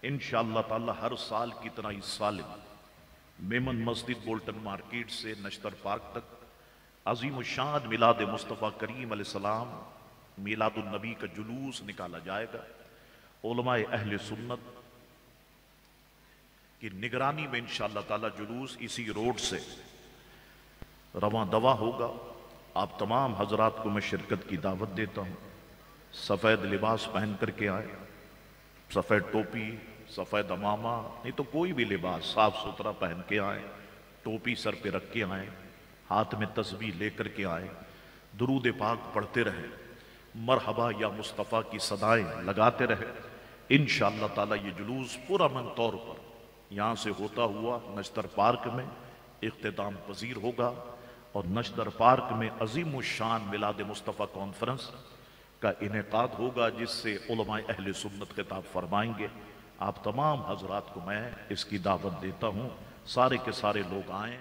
انشاءاللہ تعالی ہر سال کی طرح اس سال میمن مسجد بولٹن مارکیٹ سے نشتر پارک تک عظیم الشان میلاد مصطفیٰ کریم علیہ السلام میلاد النبی کا جلوس نکالا جائے گا۔ علماء اہل سنت کی نگرانی میں انشاءاللہ تعالی جلوس اسی روڈ سے رواں دوا ہوگا۔ آپ تمام حضرات کو میں شرکت کی دعوت دیتا ہوں۔ سفید لباس پہن کر کے آئے، سفید ٹوپی، سفید امامہ، نہیں تو کوئی بھی لباس صاف ستھرا پہن کے آئے، ٹوپی سر پہ رکھ کے آئے، ہاتھ میں تسبیح لے کر کے آئے، درود پاک پڑھتے رہے، مرحبا یا مصطفیٰ کی صدائیں لگاتے رہے۔ انشاءاللہ تعالی یہ جلوس پرامن طور پر یہاں سے ہوتا ہوا نشتر پارک میں اختتام پذیر ہوگا، اور نشتر پارک میں عظیم الشان میلاد مصطفیٰ کانفرنس کا انعقاد ہوگا، جس سے علماء اہل سنت خطاب فرمائیں گے۔ آپ تمام حضرات کو میں اس کی دعوت دیتا ہوں، سارے کے سارے لوگ آئیں۔